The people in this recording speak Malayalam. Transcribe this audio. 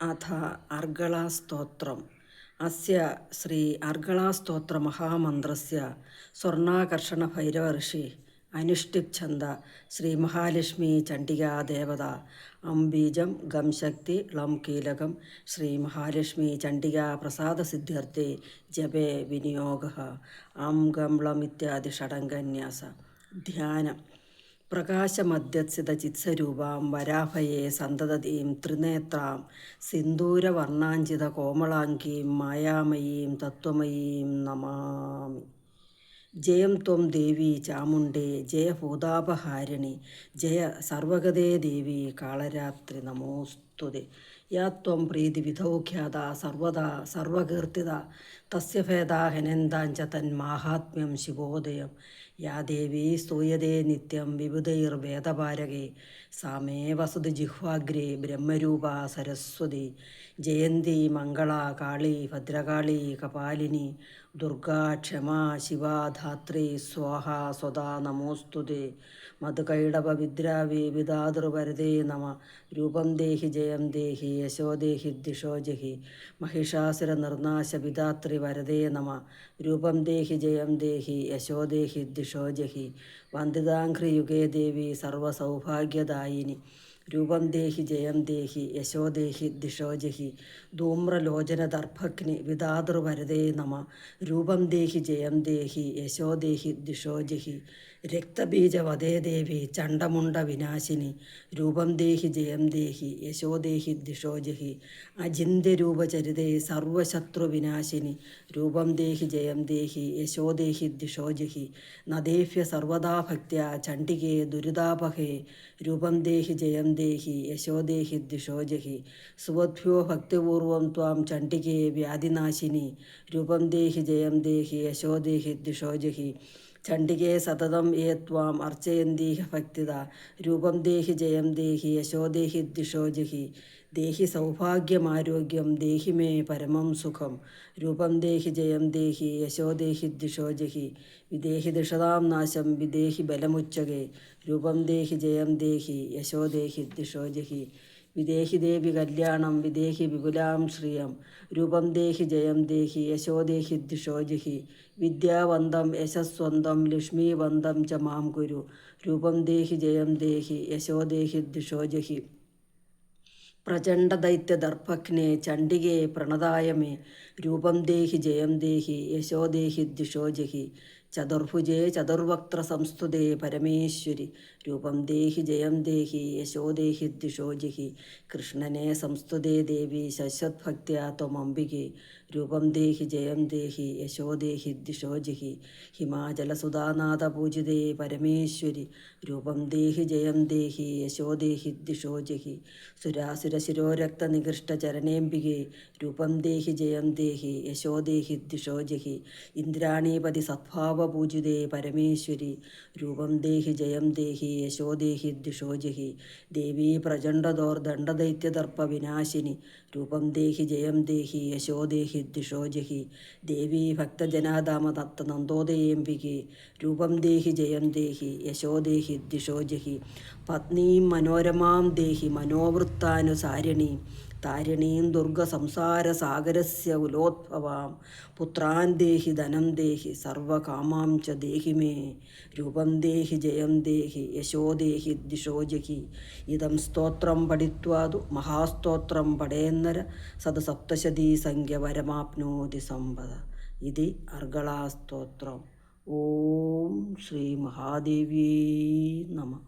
अथ अर्गलास्तोत्रम्। अस्य श्री अर्गलास्तोत्रमहामन्त्रस्य स्वर्णाकर्षणभैरवऋषि अनुष्टिप्छन्द श्रीमहालक्ष्मी चण्डिका देवता अम्बीजं गं शक्ति लं कीलकं श्रीमहालक्ष्मी चण्डिका प्रसादसिद्ध्यर्थे जपे विनियोगः अं गं लं इत्यादि षडङ्गन्यास ध्याനം. പ്രകാശമധ്യസ്ഥിതചിത്സ്വരൂപാം വരാഭയെ സന്തതതീം ത്രിനേത്രാം സിന്ദൂരവർണ്ണാഞ്ചിതകോമളാംഗീം മായാമയീം തത്വമയീം നമാമി. ജയം ത്വം ദേവി ചാമുണ്ഡേ ജയ ഭൂതാപഹാരിണി ജയ സർവഗതേ ദേവി കാളരാത്രി നമോസ്തുതേ. യാ ത്വം പ്രീതിവിധൗഖ്യാത സർവദാ സർവകീർത്തിത തസ്യ ഭേദാ ഹനന്താഞ്ച തന്മാഹാത്മ്യം ശിവോദയം. യാ ദേവി സ്തൂയതേ നിത്യം വിബുധൈർവേദപാരകേ സാ മേ വസതു ജിഹ്വാഗ്രേ ബ്രഹ്മരൂപാ സരസ്വതി. ജയന്തി മംഗളാ കാളി ഭദ്രകാളി കപാലിനി ദുർഗാ ക്ഷമാ ശിവാ ധാത്രി സ്വാഹ സ്വദാ നമോസ്തുതേ. മധുകൈടവ വിദ്രാവി വിദാതൃവരദേ നമ. രൂപം ദേഹി ജയം ദേഹി യശോ ദേഹി ദിശോ ജഹി മഹിഷാസുര നിർനാശ വിദാത്രി വരദേ നമ. രൂപം ദേഹി ജയം ദേഹി യശോ ദേഹി ദിശോ ജഹി വന്ദിതാഘ്രിയുഗേ ദേവി സർവസൗഭാഗ്യദായിനി. രൂപം ദേഹി ജയം ദേഹി യശോ ദേഹി ദിശോ ജഹി ധൂമ്രലോചനദർഭഗ്നി വിദാതൃവരദേ നമ. രൂപം ദേഹി ജയം ദേഹി യശോ ദേഹി ദിശോ ജഹി രക്തബീജവദേ ദേവി ചണ്ഡമുണ്ഡ വിനാശിനി. രൂപം ദേഹി ജയം ദേഹി യശോ ദേഹി ദിശോ ജഹി അചിന്യരൂപചരിതേ സർവശത്രുവിനാശിനി. രൂപം ദേഹി ജയം ദേഹി യശോ ദേഹി ദിശോ ജഹി നദേഭ്യ സർവദാ ഭക്ത്യാ ചണ്ഡികേ ദുരിതാപഹേ. രൂപം ദേഹി ജയം ദേഹി യശോ ദേഹി ദിശോ ജഹി സുവദ്ഭ്യോ ഭക്തിപൂർവം ത്വാം ചണ്ഡികേ വ്യാധിനാശിനി. രൂപം ദേഹി ജയം ദേഹി യശോ ദേഹി ദിശോ ജഹി ചണ്ഡികേ സതതം യേ ത്വാം അർച്ചയന്തീഹ ഭക്തിദ. രൂപം ദേഹി ജയം ദേഹി യശോ ദേഹി ദിശോ ജഹി ദേഹി സൗഭാഗ്യമാരോഗ്യം ദേഹി മേ പരമം സുഖം. രൂപം ദേഹി ജയം ദേഹി യശോ ദേഹി ദിശോ ജഹി വിദേഹി ദിഷതാം നാശം വിദേഹി ബലമുച്ചകേ. രൂപം ദേഹി ജയം ദേഹി യശോ ദേഹി ദിശോ ജഹി വിദേഹി ദേവി കല്യാണം വിദേഹി വിപുലാം ശ്രിയം. രൂപം ദേഹി ജയം ദേഹി യശോ ദേഹി ദിശോ ജഹി വിദ്യാവന്തം യശസ്വന്തം ലക്ഷ്മീവന്തം ച മാം കുരു. രൂപം ദേഹി ജയം ദേഹി യശോ ദേഹി ദിശോ ജഹി പ്രചണ്ഡദൈത്യദർഭഗ്നേ ചണ്ഡികേ പ്രണതായ മേ. രൂപം ദേഹി ജയം ദേഹി യശോ ദേഹി ദിശോ ജഹി ചതുർഭുജേ ചതുർവക്ത്ര സംസ്തുതേ പരമേശ്വരി. രൂപം ദേഹി ജയം ദേഹി യശോ ദേഹി ദിശോ ജഹി കൃഷ്ണനെ സംസ്തുതേ ദേവി ശശ്വത്ഭക്ത്യാ ത്വമംബികേ. രൂപം ദേഹി ജയം ദേഹി യശോ ദേഹി ദിശോ ജഹി ഹിമാചലസുധാനാഥ പൂജിതേ പരമേശ്വരി. രൂപം ദേഹി ജയം ദേഹി യശോ ദേഹി ദിശോ ജഹി സുരാസുര ശിരോരക്ത നികൃഷ്ട ചരണേംബികേ. രൂപം ദേഹി ജയം ദേഹി യശോ ദേഹി ദിശോ ജഹി ഇന്ദ്രാണീപതി സദ്ഭാവപൂജിതേ പരമേശ്വരി. രൂപം ദേഹി ജയം ദേഹി യശോ ദേഹി ദിശോ ജഹി ദേവീ പ്രചണ്ഡദോർദണ്ഡദൈത്യദർപ്പ വിനാശിനി. രൂപം ദേഹി ജയം ദേഹി യശോ ദേഹി ദിശോ ജഹി ദേവീ ഭക്തജനാദാമദത്ത നന്ദോദയേംബികേ. രൂപം ദേഹി ജയം ദേഹി യശോ ദേഹി ദിശോ ജഹി പത്നീം മനോരമാം ദേഹി മനോവൃത്താനുസാരിണീം താരിണീം ദുർഗ സംസാര സാഗരസ്യ കുലോദ്ഭവാം. പുത്രാൻ ദേഹി ധനം ദേഹി സർവകാമാം ച ദേഹി മേ. രൂപം ദേഹി ജയം ദേഹി യശോ ദേഹി ദിശോ ജഹി ഇതം സ്തോത്രം പഠിത്വാതു മഹാസ്തോത്രം പഠേന്നര സത് സപ്തശതീ സംഖ്യ വരമാപ്നോതി സമ്പദ. ഇതി അർഗളാസ്തോത്രം. ഓം ശ്രീ മഹാദേവ്യേ നമഃ.